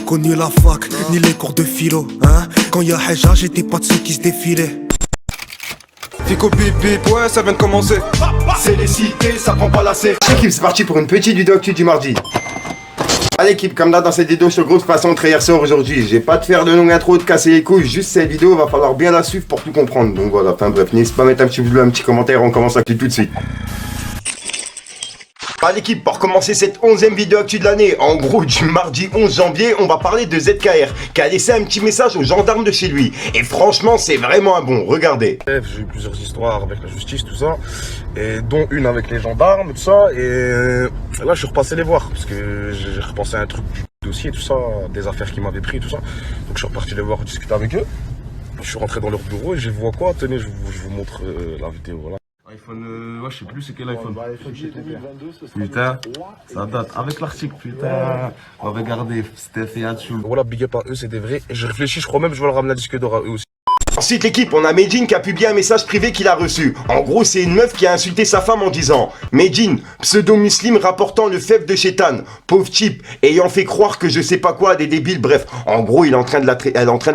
connu la fac, ni les cours de philo, hein. Quand y'a Heja, j'étais pas de ceux qui se défilaient. Fico bip bip, ouais, ça vient de commencer. C'est les cités, ça prend pas la C. L'équipe, c'est parti pour une petite vidéo actu du mardi. Allez l'équipe, comme là dans cette vidéo, je te grosse façon de hier soir aujourd'hui. J'ai pas de faire de longue intro, de casser les couilles, juste cette vidéo, va falloir bien la suivre pour tout comprendre. Donc voilà, enfin bref, n'hésite pas à mettre un petit bleu, un petit commentaire, on commence l'actu tout de suite. Allez l'équipe, pour commencer cette 11e vidéo actu de l'année, en gros du mardi 11 janvier, on va parler de ZKR, qui a laissé un petit message aux gendarmes de chez lui. Et franchement, c'est vraiment un bon, regardez. J'ai eu plusieurs histoires avec la justice, tout ça, et dont une avec les gendarmes, tout ça, et là je suis repassé les voir, parce que j'ai repensé à un truc du dossier, tout ça, des affaires qui m'avaient pris, tout ça. Donc je suis reparti les voir, discuter avec eux. Je suis rentré dans leur bureau et je vois quoi, tenez, je vous montre la vidéo, voilà. iPhone, ouais, je sais plus c'est quel iPhone. Putain, ça date avec l'article, putain. On va regarder, c'était fait là-dessous. Voilà, big up à eux, c'est des vrais. Et je réfléchis, je crois même que je vais leur ramener la disque d'or à eux aussi. Ensuite l'équipe, on a Medjin qui a publié un message privé qu'il a reçu. En gros, c'est une meuf qui a insulté sa femme en disant: Medjin, pseudo-muslim rapportant le fève de Chétan, pauvre type, ayant fait croire que je sais pas quoi à des débiles, bref. En gros, elle est en train de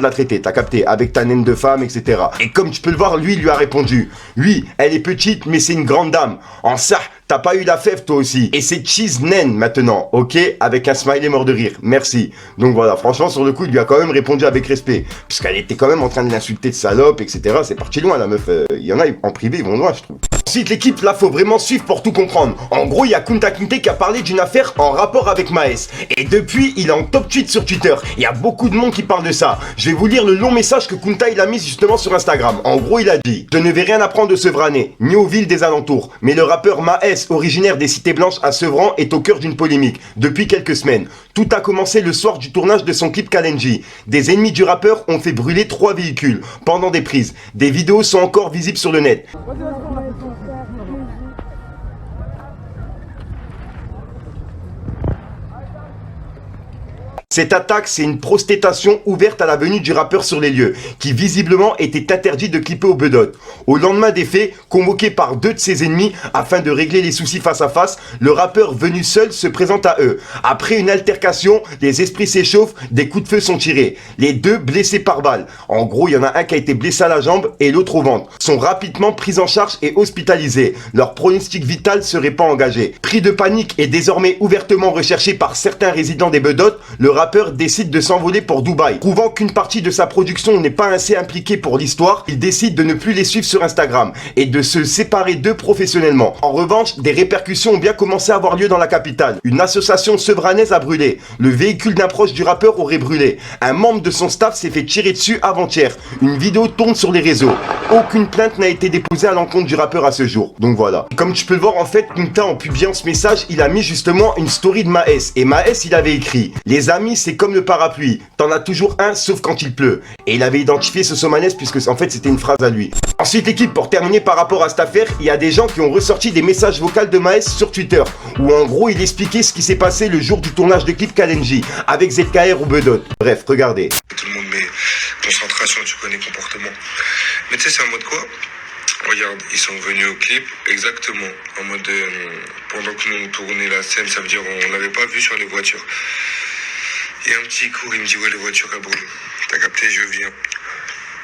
la traiter, t'as capté, avec ta naine de femme, etc. Et comme tu peux le voir, lui, il lui a répondu: oui, elle est petite, mais c'est une grande dame. En ça, t'as pas eu la fève toi aussi. Et c'est cheese naine maintenant, ok? Avec un smiley mort de rire, merci. Donc voilà, franchement, sur le coup, il lui a quand même répondu avec respect. Parce qu'elle était quand même en train de l'insulter de salope, etc. C'est parti loin, la meuf. Il y en a, en privé, ils vont loin, je trouve. Ensuite, l'équipe, là, faut vraiment suivre pour tout comprendre. En gros, il y a Kunta Kinte qui a parlé d'une affaire en rapport avec Maes. Et depuis, il est en top tweet sur Twitter. Il y a beaucoup de monde qui parle de ça. Je vais vous lire le long message que Kunta, il a mis justement sur Instagram. En gros, il a dit: je ne vais rien apprendre de Sevranais, ni aux villes des alentours. Mais le rappeur Maes, originaire des Cités Blanches à Sevran, est au cœur d'une polémique depuis quelques semaines. Tout a commencé le soir du tournage de son clip Kalenji. Des ennemis du rappeur ont fait brûler 3 véhicules pendant des prises. Des vidéos sont encore visibles sur le net. Cette attaque, c'est une protestation ouverte à la venue du rappeur sur les lieux, qui visiblement était interdit de clipper au Bedot. Au lendemain des faits, convoqué par 2 de ses ennemis afin de régler les soucis face à face, le rappeur venu seul se présente à eux. Après une altercation, les esprits s'échauffent, des coups de feu sont tirés. Les 2 blessés par balle. En gros, il y en a un qui a été blessé à la jambe et l'autre au ventre. Sont rapidement pris en charge et hospitalisés. Leur pronostic vital serait pas engagé. Pris de panique et désormais ouvertement recherché par certains résidents des Bedot, le rappeur décide de s'envoler pour Dubaï. Prouvant qu'une partie de sa production n'est pas assez impliquée pour l'histoire, il décide de ne plus les suivre sur Instagram et de se séparer d'eux professionnellement. En revanche, des répercussions ont bien commencé à avoir lieu dans la capitale. Une association sevranaise a brûlé. Le véhicule d'un proche du rappeur aurait brûlé. Un membre de son staff s'est fait tirer dessus avant-hier. Une vidéo tourne sur les réseaux. Aucune plainte n'a été déposée à l'encontre du rappeur à ce jour. Donc voilà. Comme tu peux le voir, en fait, Kunta, en publiant ce message, il a mis justement une story de Maes. Et Maes, il avait écrit: les amis, c'est comme le parapluie, t'en as toujours un sauf quand il pleut. Et il avait identifié ce Somanès puisque en fait c'était une phrase à lui. Ensuite l'équipe, pour terminer par rapport à cette affaire, il y a des gens qui ont ressorti des messages vocaux de Maes sur Twitter, où en gros il expliquait ce qui s'est passé le jour du tournage de clip Kalenji, avec ZKR ou Bedot. Bref, regardez. Tout le monde met concentration, tu connais comportement. Mais tu sais c'est en mode quoi? Regarde, ils sont venus au clip exactement en mode pendant que nous on tournait la scène, ça veut dire on l'avait pas vu sur les voitures. Il y a un petit cours, il me dit ouais les voitures à brûler. T'as capté, je viens.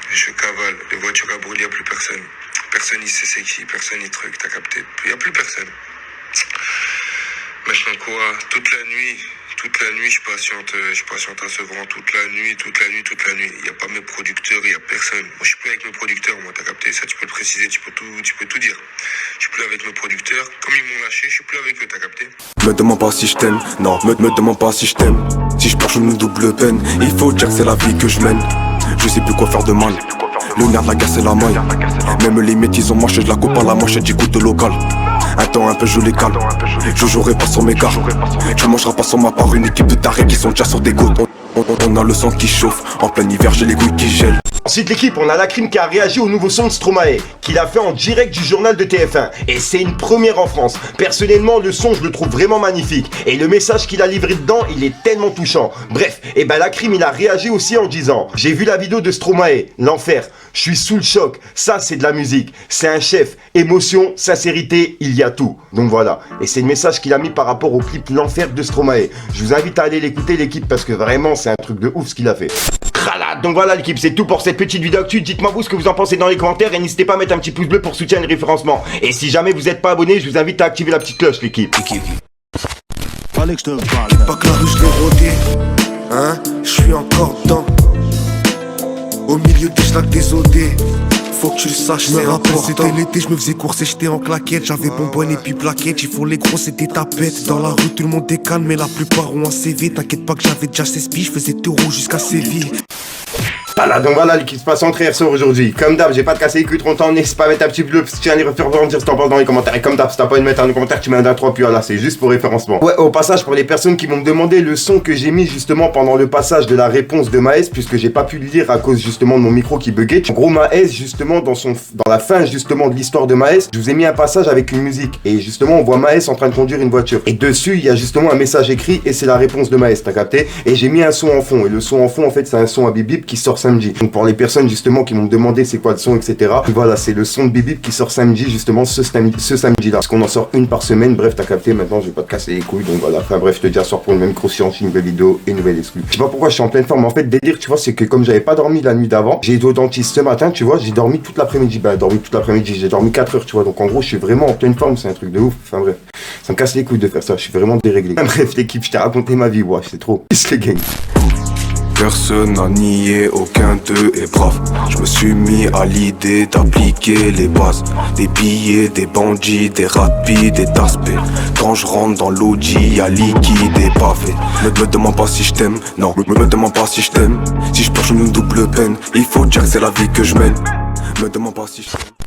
Je cavale, les voitures à brûler, il n'y a plus personne. Personne il sait c'est qui, personne il truc, t'as capté. Il n'y a plus personne. Maintenant quoi, toute la nuit je patiente à Sevran, toute la nuit. Il n'y a pas mes producteurs, il n'y a personne. Moi je suis plus avec mes producteurs, moi t'as capté, ça tu peux le préciser, tu peux tout dire. Je suis plus avec mes producteurs, comme ils m'ont lâché, je suis plus avec eux, t'as capté. Me demande pas si je t'aime, non, me demande pas si je t'aime. Si je perds, je me double peine. Il faut dire que c'est la vie que je mène. Je sais plus quoi faire de mal. Le nerf de la guerre, c'est la maille. Même les métis ont marché, je la coupe à la manchette, j'écoute de local. Un temps un peu je les calme. Je jouerai pas sur mes gars. Tu mangeras pas sur ma part. Une équipe de tarés qui sont déjà sur des gouttes. On a le sang qui chauffe. En plein hiver, j'ai les couilles qui gèlent. Ensuite l'équipe, on a la crime qui a réagi au nouveau son de Stromae, qu'il a fait en direct du journal de TF1. Et c'est une première en France. Personnellement, le son, je le trouve vraiment magnifique. Et le message qu'il a livré dedans, il est tellement touchant. Bref, et ben la crime, il a réagi aussi en disant: j'ai vu la vidéo de Stromae, l'enfer. Je suis sous le choc. Ça, c'est de la musique. C'est un chef. Émotion, sincérité, il y a y a tout. Donc voilà. Et c'est le message qu'il a mis par rapport au clip L'Enfer de Stromae. Je vous invite à aller l'écouter l'équipe parce que vraiment c'est un truc de ouf ce qu'il a fait. Donc voilà l'équipe, c'est tout pour cette petite vidéo actu. Dites-moi vous ce que vous en pensez dans les commentaires et n'hésitez pas à mettre un petit pouce bleu pour soutenir le référencement. Et si jamais vous n'êtes pas abonné, je vous invite à activer la petite cloche l'équipe. Fallait que je te parle. Pas que la rue je l'ai rodé, hein, je suis encore dedans. Au milieu des schlacs des OD. Faut que tu le saches, c'est important. C'était l'été, je me faisais courser, j'étais en claquette. J'avais bonbonne et puis plaquette. Ils font les gros, c'était tapette. Dans la rue, tout le monde est calme, mais la plupart ont un CV. T'inquiète pas que j'avais déjà 16 piges, je faisais taureau jusqu'à Séville. Voilà, donc voilà l'équipe se passe en très ressort aujourd'hui. Comme d'hab, j'ai pas de casser les couilles trop longtemps, n'hésite pas à mettre un petit bleu, si tu as les référencements, dire ce que t'en penses dans les commentaires. Et comme d'hab, si t'as pas envie de mettre un commentaire, tu mets un 3, puis voilà, c'est juste pour référencement. Ouais, au passage, pour les personnes qui vont me demander le son que j'ai mis justement pendant le passage de la réponse de Maes, puisque j'ai pas pu le lire à cause justement de mon micro qui buguait. En gros, Maes, justement, dans la fin justement de l'histoire de Maes, je vous ai mis un passage avec une musique. Et justement, on voit Maes en train de conduire une voiture. Et dessus, il y a justement un message écrit et c'est la réponse de Maes, t'as capté? Et j'ai mis un son en fond. Et le son en fond, en fait, c'est un son à Bip Bip qui sort samedi. Donc pour les personnes justement qui m'ont demandé c'est quoi le son, etc. Et voilà, c'est le son de Bip Bip qui sort samedi, justement ce samedi là. Parce qu'on en sort une par semaine, bref, t'as capté, maintenant je vais pas te casser les couilles, donc voilà. Enfin bref, je te dis à soir pour une même grosse séance, une nouvelle vidéo et une nouvelle exclue. Je sais pas pourquoi je suis en pleine forme, en fait, délire, tu vois, c'est que comme j'avais pas dormi la nuit d'avant, j'ai été au dentiste ce matin, tu vois, j'ai dormi toute l'après-midi, j'ai dormi 4 heures, tu vois, donc en gros, je suis vraiment en pleine forme, c'est un truc de ouf, enfin bref. Ça me casse les couilles de faire ça, je suis vraiment déréglé. Enfin, bref, l'équipe, je t'ai raconté ma vie, ouais, c'est trop. Peace les gangs. Personne n'a nié, aucun d'eux est brave. Je me suis mis à l'idée d'appliquer les bases. Des billets, des bandits, des rapides, des taspés. Quand je rentre dans l'OG, y'a liquide et pavé. Me demande pas si je t'aime, non, me demande pas si je t'aime. Si je planche une double peine, il faut dire que c'est la vie que je mène. Me demande pas si je t'aime.